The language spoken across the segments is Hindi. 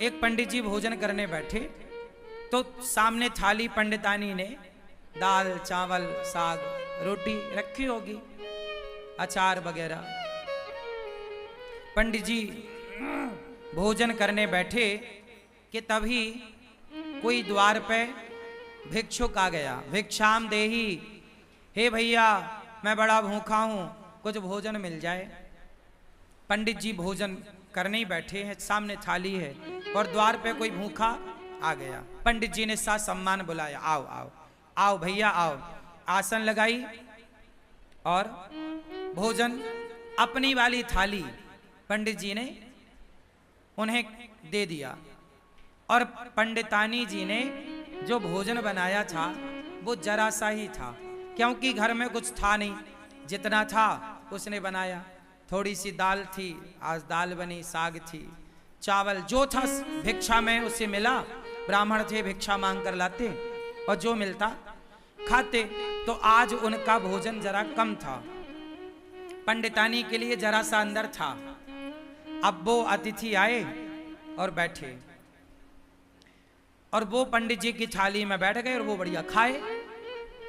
एक पंडित जी भोजन करने बैठे तो सामने थाली पंडितानी ने दाल चावल साग रोटी रखी होगी, अचार वगैरह। पंडित जी भोजन करने बैठे कि तभी कोई द्वार पे भिक्षुक आ गया। भिक्षाम देही, हे भैया मैं बड़ा भूखा हूं, कुछ भोजन मिल जाए। पंडित जी भोजन करने ही बैठे हैं, सामने थाली है और द्वार पे कोई भूखा आ गया। पंडित जी ने सा सम्मान बुलाया, आओ आओ आओ भैया आओ। आसन लगाई और भोजन अपनी वाली थाली पंडित जी ने उन्हें दे दिया। और पंडितानी जी ने जो भोजन बनाया था वो जरा सा ही था, क्योंकि घर में कुछ था नहीं, जितना था उसने बनाया। थोड़ी सी दाल थी, आज दाल बनी, साग थी, चावल जो था भिक्षा में उसे मिला। ब्राह्मण थे, भिक्षा मांग कर लाते और जो मिलता खाते। तो आज उनका भोजन जरा कम था, पंडितानी के लिए जरा सा अंदर था। अब वो अतिथि आए और बैठे और वो पंडित जी की थाली में बैठ गए और वो बढ़िया खाए।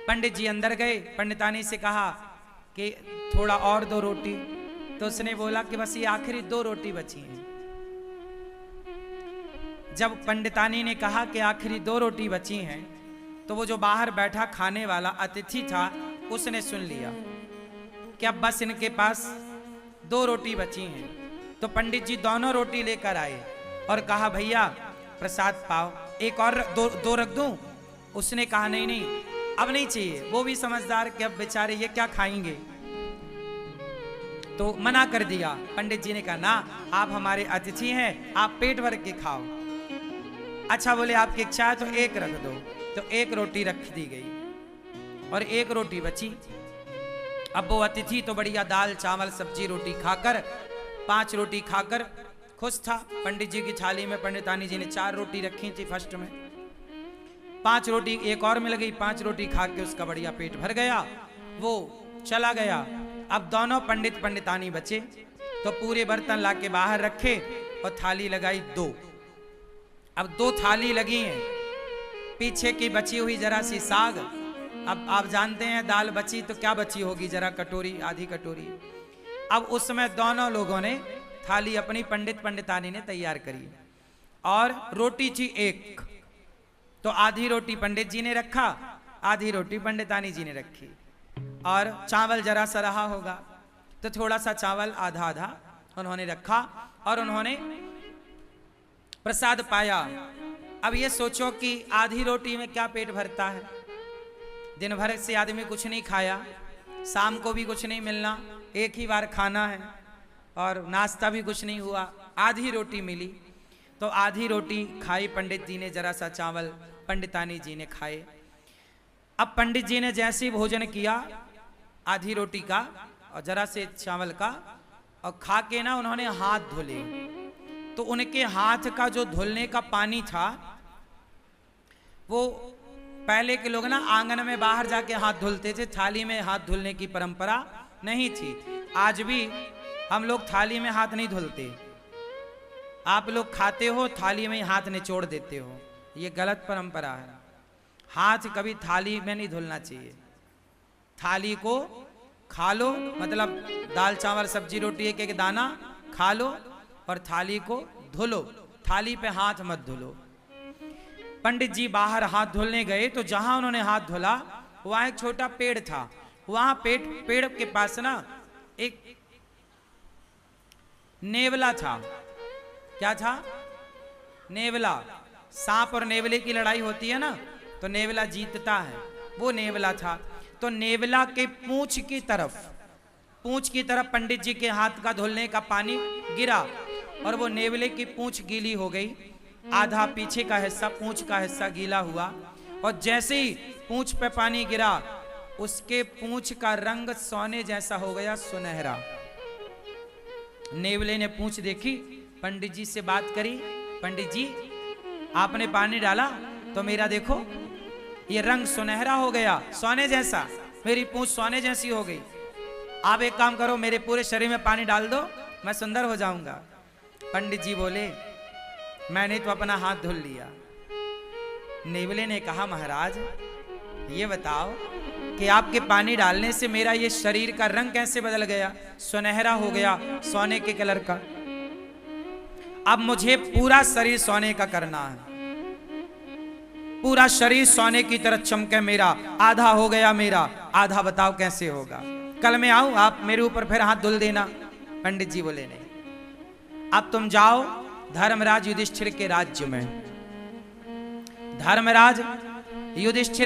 पंडित जी अंदर गए, पंडितानी से कहा कि थोड़ा और दो रोटी। तो उसने बोला कि बस ये आखिरी 2 रोटी बची हैं। जब पंडितानी ने कहा कि आखिरी 2 रोटी बची हैं, तो वो जो बाहर बैठा खाने वाला अतिथि था उसने सुन लिया कि अब बस इनके पास 2 रोटी बची हैं। तो पंडित जी दोनों रोटी लेकर आए और कहा भैया प्रसाद पाओ, एक और दो रख दूं। उसने कहा नहीं नहीं अब नहीं चाहिए। वो भी समझदार कि अब बेचारे ये क्या खाएंगे, तो मना कर दिया। पंडित जी ने कहा ना, आप हमारे अतिथि हैं, आप पेट भर के खाओ। अच्छा बोले आपकी इच्छा है तो एक रख दो। तो एक रोटी रख दी गई और एक रोटी बची। अब वो अतिथि तो बढ़िया दाल चावल सब्जी रोटी खाकर 5 रोटी खाकर खुश था। पंडित जी की थाली में पंडितानी जी ने 4 रोटी रखी थी फर्स्ट में, 5 रोटी एक और मिल गई। 5 रोटी खा के उसका बढ़िया पेट भर गया, वो चला गया। अब दोनों पंडित पंडितानी बचे तो पूरे बर्तन लाके बाहर रखे और थाली लगाई 2। अब 2 थाली लगी हैं, पीछे की बची हुई जरा सी साग। अब आप जानते हैं दाल बची तो क्या बची होगी, जरा कटोरी आधी कटोरी। अब उसमें दोनों लोगों ने थाली अपनी पंडित पंडितानी ने तैयार करी और रोटी थी 1। तो आधी रोटी पंडित जी ने रखा, आधी रोटी पंडितानी जी ने रखी। और चावल जरा सा रहा होगा तो थोड़ा सा चावल आधा आधा उन्होंने रखा और उन्होंने प्रसाद पाया। अब ये सोचो कि आधी रोटी में क्या पेट भरता है, दिन भर से आदमी कुछ नहीं खाया, शाम को भी कुछ नहीं मिलना, एक ही बार खाना है और नाश्ता भी कुछ नहीं हुआ, आधी रोटी मिली। तो आधी रोटी खाई पंडित जी ने, जरा सा चावल पंडितानी जी ने खाए। अब पंडित जी ने जैसे ही भोजन किया आधी रोटी का और जरा से चावल का और खा के ना उन्होंने हाथ धोले। तो उनके हाथ का जो धुलने का पानी था वो पहले के लोग ना आंगन में बाहर जाके हाथ धुलते थे, थाली में हाथ धुलने की परंपरा नहीं थी। आज भी हम लोग थाली में हाथ नहीं धुलते। आप लोग खाते हो थाली में हाथ निचोड़ देते हो, ये गलत परंपरा है। हाथ कभी थाली में नहीं धुलना चाहिए। थाली को खा लो, मतलब दाल चावल सब्जी रोटी एक एक दाना खा लो और थाली को धुलो, थाली पे हाथ मत धुलो। पंडित जी बाहर हाथ धुलने गए तो जहां उन्होंने हाथ धुला वहां एक छोटा पेड़ था। वहां पेड़ के पास ना एक नेवला था। क्या था? नेवला। सांप और नेवले की लड़ाई होती है ना, तो नेवला जीतता है, वो नेवला था। तो नेवला के पूंछ की तरफ पंडित जी के हाथ का धुलने का पानी गिरा और वो नेवले की पूंछ गीली हो गई। आधा पीछे का हिस्सा, पूंछ का हिस्सा गीला हुआ और जैसे ही पूंछ पे पानी गिरा उसके पूंछ का रंग सोने जैसा हो गया, सुनहरा। नेवले ने पूंछ देखी, पंडित जी से बात करी, पंडित जी आपने पानी डाला तो मेरा देखो ये रंग सुनहरा हो गया, सोने जैसा, मेरी पूंछ सोने जैसी हो गई। आप एक काम करो, मेरे पूरे शरीर में पानी डाल दो, मैं सुंदर हो जाऊंगा। पंडित जी बोले मैंने तो अपना हाथ धुल लिया। नेवले ने कहा महाराज ये बताओ कि आपके पानी डालने से मेरा ये शरीर का रंग कैसे बदल गया, सुनहरा हो गया, सोने के कलर का। अब मुझे पूरा शरीर सोने का करना है, पूरा शरीर सोने की तरह चमके मेरा। आधा हो गया मेरा, आधा बताओ कैसे होगा। कल मैं आऊं, आप मेरे ऊपर फिर हाथ धुल देना। पंडित जी बोले नहीं, अब तुम जाओ धर्मराज युधिष्ठिर के राज्य में। धर्मराज युधिष्ठिर